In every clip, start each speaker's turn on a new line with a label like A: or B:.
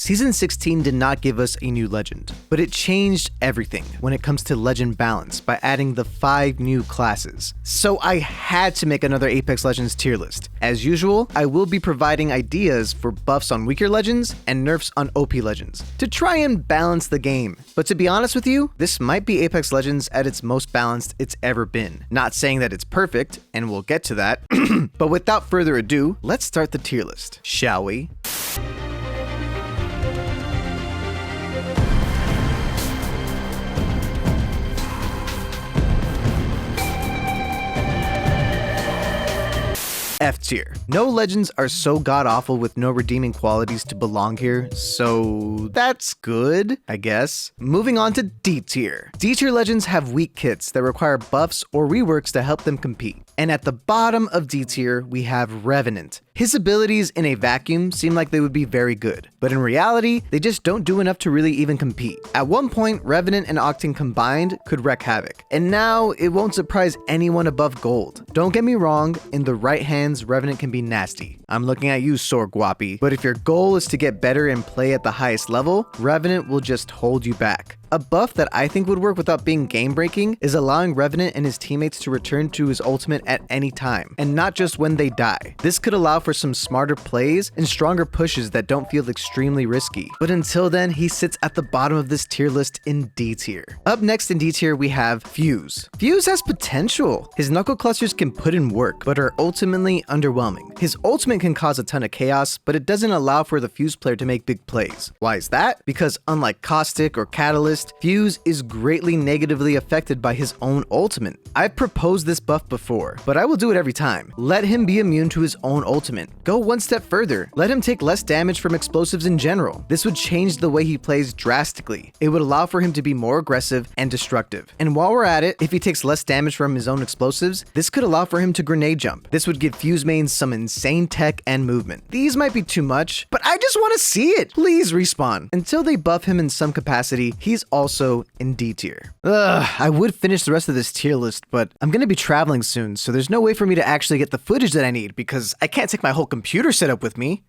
A: Season 16 did not give us a new legend, but it changed everything when it comes to legend balance by adding the 5 new classes. So I had to make another Apex Legends tier list. As usual, I will be providing ideas for buffs on weaker legends and nerfs on OP legends to try and balance the game. But to be honest with you, this might be Apex Legends at its most balanced it's ever been. Not saying that it's perfect, and we'll get to that, but without further ado, let's start the tier list, shall we? F tier. No legends are so god-awful with no redeeming qualities to belong here, so that's good, I guess. Moving on to D tier. D tier legends have weak kits that require buffs or reworks to help them compete. And at the bottom of D tier, we have Revenant. His abilities in a vacuum seem like they would be very good, but in reality, they just don't do enough to really even compete. At one point, Revenant and Octane combined could wreak havoc, and now it won't surprise anyone above gold. Don't get me wrong, in the right hands, Revenant can be nasty. I'm looking at you, Sorg Guapi, but if your goal is to get better and play at the highest level, Revenant will just hold you back. A buff that I think would work without being game-breaking is allowing Revenant and his teammates to return to his ultimate at any time, and not just when they die. This could allow for some smarter plays and stronger pushes that don't feel extremely risky. But until then, he sits at the bottom of this tier list in D tier. Up next in D tier, we have Fuse. Fuse has potential. His knuckle clusters can put in work, but are ultimately underwhelming. His ultimate can cause a ton of chaos, but it doesn't allow for the Fuse player to make big plays. Why is that? Because unlike Caustic or Catalyst, Fuse is greatly negatively affected by his own ultimate. I've proposed this buff before, but I will do it every time. Let him be immune to his own ultimate. Go one step further. Let him take less damage from explosives in general. This would change the way he plays drastically. It would allow for him to be more aggressive and destructive. And while we're at it, if he takes less damage from his own explosives, this could allow for him to grenade jump. This would give Fuse mains some insane tech and movement. These might be too much, but I just want to see it. Please Respawn. Until they buff him in some capacity, he's also in D tier. I would finish the rest of this tier list, but I'm gonna be traveling soon, so there's no way for me to actually get the footage that I need because I can't take my whole computer setup with me.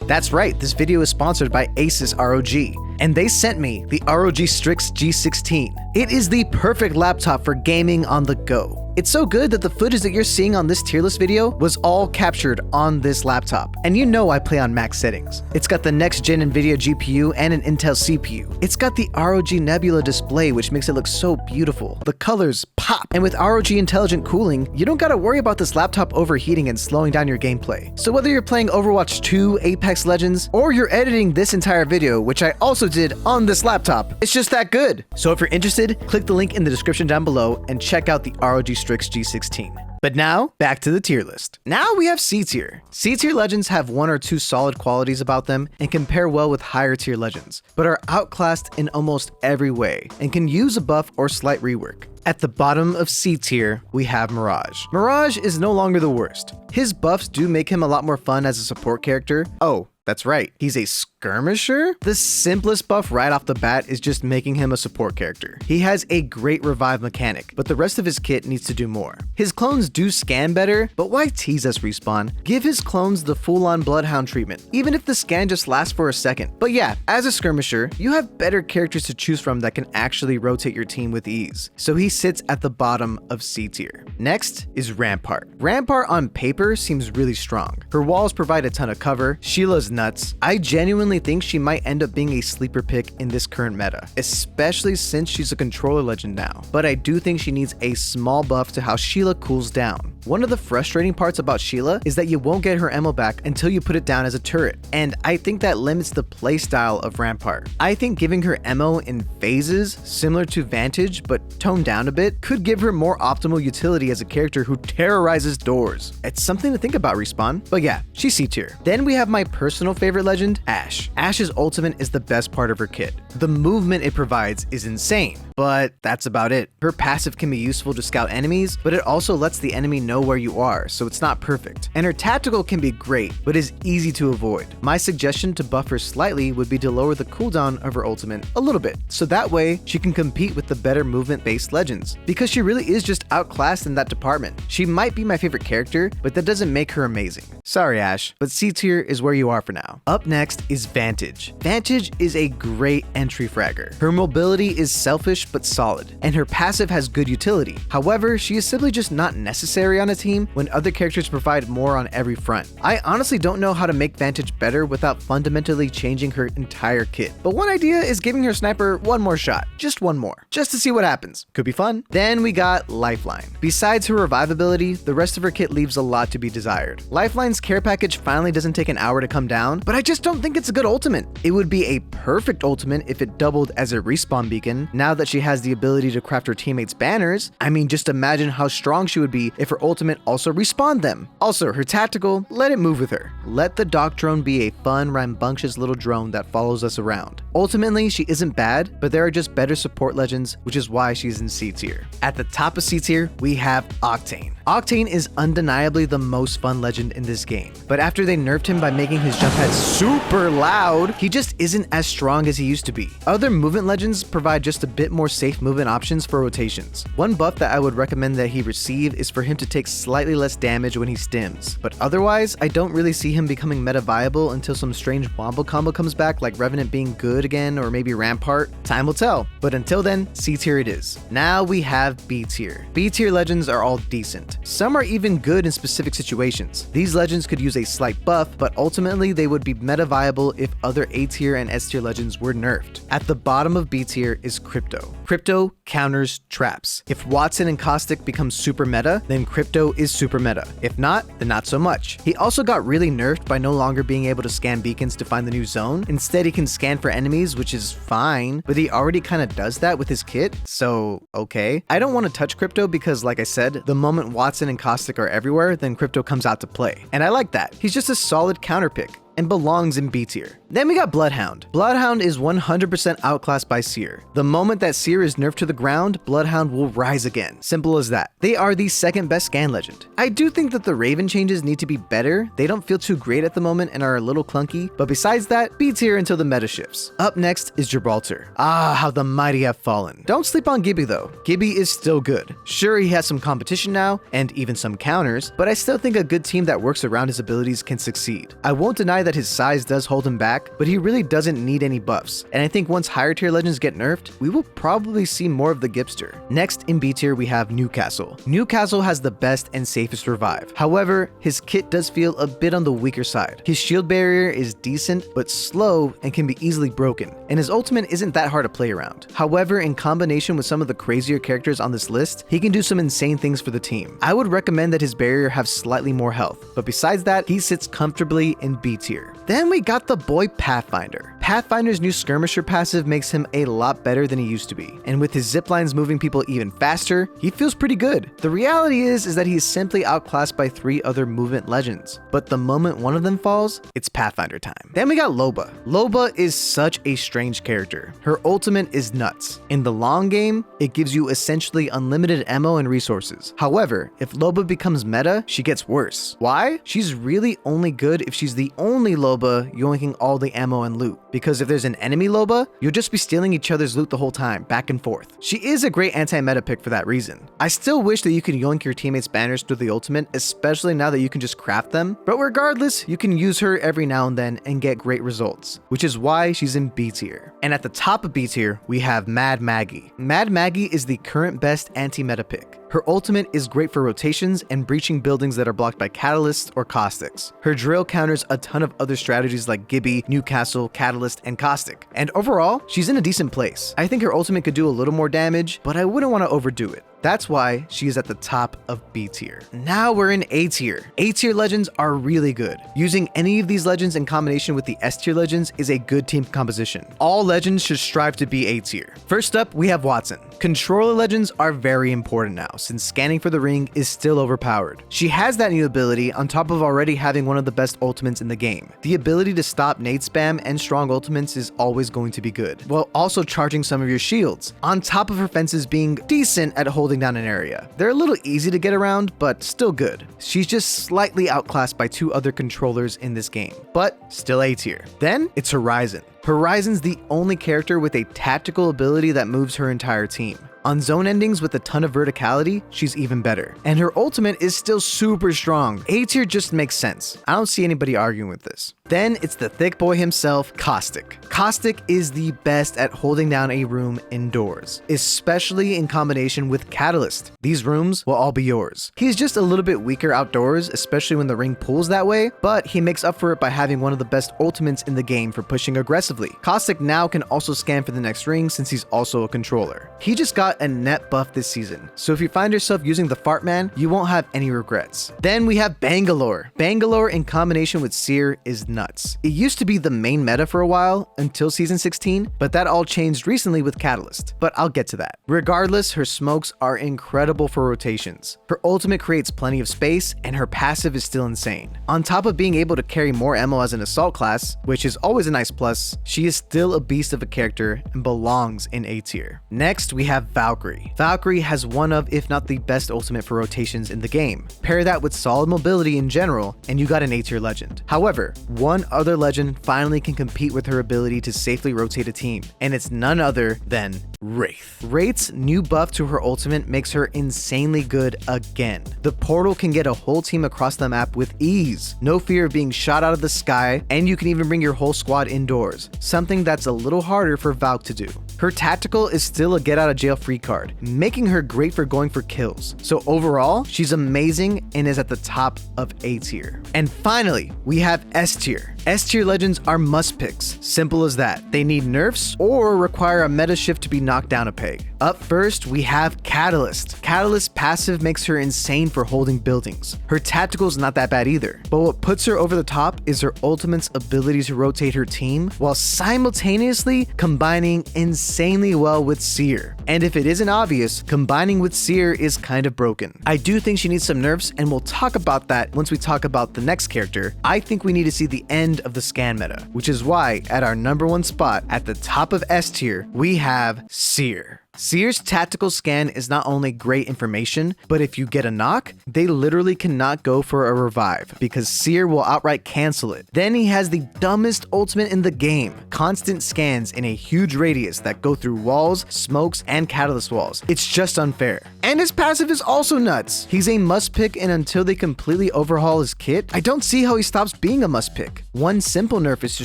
A: That's right, this video is sponsored by Asus ROG, and they sent me the ROG Strix G16. It is the perfect laptop for gaming on the go. It's so good that the footage that you're seeing on this tier list video was all captured on this laptop. And you know I play on max settings. It's got the next gen NVIDIA GPU and an Intel CPU. It's got the ROG Nebula display, which makes it look so beautiful. The colors pop. And with ROG Intelligent Cooling, you don't gotta worry about this laptop overheating and slowing down your gameplay. So whether you're playing Overwatch 2, Apex Legends, or you're editing this entire video, which I also did on this laptop, it's just that good. So if you're interested, click the link in the description down below and check out the ROG Strix G16. But now, back to the tier list. Now we have C tier. C tier legends have 1 or 2 solid qualities about them and compare well with higher tier legends, but are outclassed in almost every way and can use a buff or slight rework. At the bottom of C tier, we have Mirage. Mirage is no longer the worst. His buffs do make him a lot more fun as a support character. Oh, that's right, he's a skirmisher? The simplest buff right off the bat is just making him a support character. He has a great revive mechanic, but the rest of his kit needs to do more. His clones do scan better, but why tease us, Respawn? Give his clones the full-on Bloodhound treatment, even if the scan just lasts for a second. But yeah, as a skirmisher, you have better characters to choose from that can actually rotate your team with ease. So he sits at the bottom of C tier. Next is Rampart. Rampart on paper seems really strong. Her walls provide a ton of cover. Sheila's nuts. I genuinely think she might end up being a sleeper pick in this current meta, especially since she's a controller legend now. But I do think she needs a small buff to how Sheila cools down. One of the frustrating parts about Sheila is that you won't get her ammo back until you put it down as a turret, and I think that limits the playstyle of Rampart. I think giving her ammo in phases, similar to Vantage but toned down a bit, could give her more optimal utility as a character who terrorizes doors. It's something to think about, Respawn. But yeah, she's C tier. Then we have my personal favorite legend, Ashe. Ashe's ultimate is the best part of her kit. The movement it provides is insane. but that's about it. Her passive can be useful to scout enemies, but it also lets the enemy know where you are, so it's not perfect. And her tactical can be great, but is easy to avoid. My suggestion to buff her slightly would be to lower the cooldown of her ultimate a little bit, so that way she can compete with the better movement-based legends, because she really is just outclassed in that department. She might be my favorite character, but that doesn't make her amazing. Sorry Ashe, but C tier is where you are for now. Up next is Vantage. Vantage is a great entry fragger. Her mobility is selfish but solid, and her passive has good utility. However, she is simply just not necessary on a team when other characters provide more on every front. I honestly don't know how to make Vantage better without fundamentally changing her entire kit, but one idea is giving her sniper one more shot, just one more, just to see what happens. Could be fun. Then we got Lifeline. Besides her revivability, the rest of her kit leaves a lot to be desired. Lifeline's care package finally doesn't take an hour to come down, but I just don't think it's a good ultimate. It would be a perfect ultimate if it doubled as a respawn beacon. Now that she has the ability to craft her teammates' banners, I mean, just imagine how strong she would be if her ultimate also respawned them. Also, her tactical, let it move with her. Let the Doc drone be a fun, rambunctious little drone that follows us around. Ultimately, she isn't bad, but there are just better support legends, which is why she's in C tier. At the top of C tier, we have Octane. Octane is undeniably the most fun legend in this game, but after they nerfed him by making his jump pad super loud, he just isn't as strong as he used to be. Other movement legends provide just a bit more safe movement options for rotations. One buff that I would recommend that he receive is for him to take slightly less damage when he stims, but otherwise, I don't really see him becoming meta viable until some strange wombo combo comes back, like Revenant being good again, or maybe Rampart. Time will tell, but until then, C tier it is. Now we have B tier. B tier legends are all decent. Some are even good in specific situations. These legends could use a slight buff, but ultimately they would be meta viable if other A tier and S tier legends were nerfed. At the bottom of B tier is Crypto. Crypto counters traps. If Wattson and Caustic become super meta, then Crypto is super meta. If not, then not so much. He also got really nerfed by no longer being able to scan beacons to find the new zone. Instead, he can scan for enemies, which is fine, but he already kind of does that with his kit, so okay. I don't want to touch Crypto because, like I said, the moment Wattson and Caustic are everywhere, then Crypto comes out to play. And I like that. He's just a solid counter pick and belongs in B tier. Then we got Bloodhound. Bloodhound is 100% outclassed by Seer. The moment that Seer is nerfed to the ground, Bloodhound will rise again. Simple as that. They are the second best scan legend. I do think that the Raven changes need to be better. They don't feel too great at the moment and are a little clunky, but besides that, B tier until the meta shifts. Up next is Gibraltar. Ah, how the mighty have fallen. Don't sleep on Gibby though. Gibby is still good. Sure, he has some competition now, and even some counters, but I still think a good team that works around his abilities can succeed. I won't deny that his size does hold him back, but he really doesn't need any buffs, and I think once higher tier legends get nerfed, we will probably see more of the Gipster. Next in B tier we have Newcastle. Newcastle has the best and safest revive. However, his kit does feel a bit on the weaker side. His shield barrier is decent, but slow and can be easily broken, and his ultimate isn't that hard to play around. However, in combination with some of the crazier characters on this list, he can do some insane things for the team. I would recommend that his barrier have slightly more health, but besides that, he sits comfortably in B tier. Then we got the boy Pathfinder. Pathfinder's new Skirmisher passive makes him a lot better than he used to be, and with his ziplines moving people even faster, he feels pretty good. The reality is that he's simply outclassed by 3 other movement legends, but the moment one of them falls, it's Pathfinder time. Then we got Loba. Loba is such a strange character. Her ultimate is nuts. In the long game, it gives you essentially unlimited ammo and resources. However, if Loba becomes meta, she gets worse. Why? She's really only good if she's the only Loba yoinking all the ammo and loot. Because if there's an enemy Loba, you'll just be stealing each other's loot the whole time, back and forth. She is a great anti-meta pick for that reason. I still wish that you could yoink your teammates' banners through the ultimate, especially now that you can just craft them, but regardless, you can use her every now and then and get great results, which is why she's in B tier. And at the top of B tier, we have Mad Maggie. Mad Maggie is the current best anti-meta pick. Her ultimate is great for rotations and breaching buildings that are blocked by Catalysts or Caustics. Her drill counters a ton of other strategies like Gibby, Newcastle, Catalyst, and Caustic. And overall, she's in a decent place. I think her ultimate could do a little more damage, but I wouldn't want to overdo it. That's why she is at the top of B tier. Now we're in A tier. A tier legends are really good. Using any of these legends in combination with the S tier legends is a good team composition. All legends should strive to be A tier. First up, we have Wattson. Controller legends are very important now, since scanning for the ring is still overpowered. She has that new ability on top of already having one of the best ultimates in the game. The ability to stop nade spam and strong ultimates is always going to be good, while also charging some of your shields, on top of her fences being decent at holding down an area. They're a little easy to get around, but still good. She's just slightly outclassed by 2 other controllers in this game, but still A tier. Then it's Horizon. Horizon's the only character with a tactical ability that moves her entire team. On zone endings with a ton of verticality, she's even better. And her ultimate is still super strong. A tier just makes sense. I don't see anybody arguing with this. Then it's the thick boy himself, Caustic. Caustic is the best at holding down a room indoors, especially in combination with Catalyst. These rooms will all be yours. He's just a little bit weaker outdoors, especially when the ring pulls that way, but he makes up for it by having one of the best ultimates in the game for pushing aggressively. Caustic now can also scan for the next ring since he's also a controller. He just got a net buff this season, so if you find yourself using the Fart Man, you won't have any regrets. Then we have Bangalore. Bangalore in combination with Seer is nuts. It used to be the main meta for a while until season 16, but that all changed recently with Catalyst, but I'll get to that. Regardless, her smokes are incredible for rotations. Her ultimate creates plenty of space, and her passive is still insane. On top of being able to carry more ammo as an assault class, which is always a nice plus, she is still a beast of a character and belongs in A tier. Next, we have Valkyrie. Valkyrie has one of, if not the best ultimate for rotations in the game. Pair that with solid mobility in general, and you got an A tier legend. However, one other legend finally can compete with her ability to safely rotate a team, and it's none other than Wraith. Wraith's new buff to her ultimate makes her insanely good again. The portal can get a whole team across the map with ease, no fear of being shot out of the sky, and you can even bring your whole squad indoors, something that's a little harder for Valk to do. Her tactical is still a get out of jail free card, making her great for going for kills. So overall, she's amazing and is at the top of A tier. And finally, we have S tier. S tier legends are must picks, simple as that. They need nerfs or require a meta shift to be knocked down a peg. Up first, we have Catalyst. Catalyst's passive makes her insane for holding buildings. Her tactical is not that bad either, but what puts her over the top is her ultimate's ability to rotate her team while simultaneously combining insanely well with Seer. And if it isn't obvious, combining with Seer is kind of broken. I do think she needs some nerfs, and we'll talk about that once we talk about the next character. I think we need to see the end of the scan meta, which is why at our number 1 spot at the top of S tier, we have Seer. Seer's tactical scan is not only great information, but if you get a knock, they literally cannot go for a revive because Seer will outright cancel it. Then he has the dumbest ultimate in the game, constant scans in a huge radius that go through walls, smokes, and catalyst walls. It's just unfair. And his passive is also nuts. He's a must pick, and until they completely overhaul his kit, I don't see how he stops being a must pick. One simple nerf is to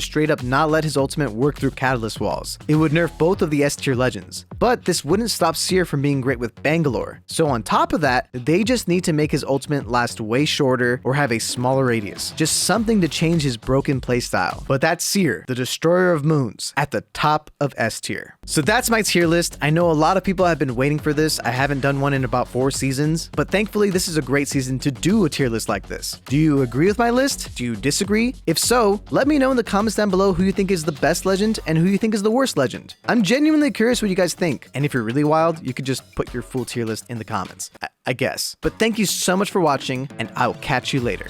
A: straight up not let his ultimate work through catalyst walls. It would nerf both of the S tier legends, but this wouldn't stop Seer from being great with Bangalore. So on top of that, they just need to make his ultimate last way shorter or have a smaller radius. Just something to change his broken playstyle. But that's Seer, the destroyer of moons, at the top of S tier. So that's my tier list. I know a lot of people have been waiting for this. I haven't done one in about 4 seasons, but thankfully this is a great season to do a tier list like this. Do you agree with my list? Do you disagree? If so, let me know in the comments down below who you think is the best legend and who you think is the worst legend. I'm genuinely curious what you guys think, and if you're really wild, you could just put your full tier list in the comments, I guess. But thank you so much for watching, and I will catch you later.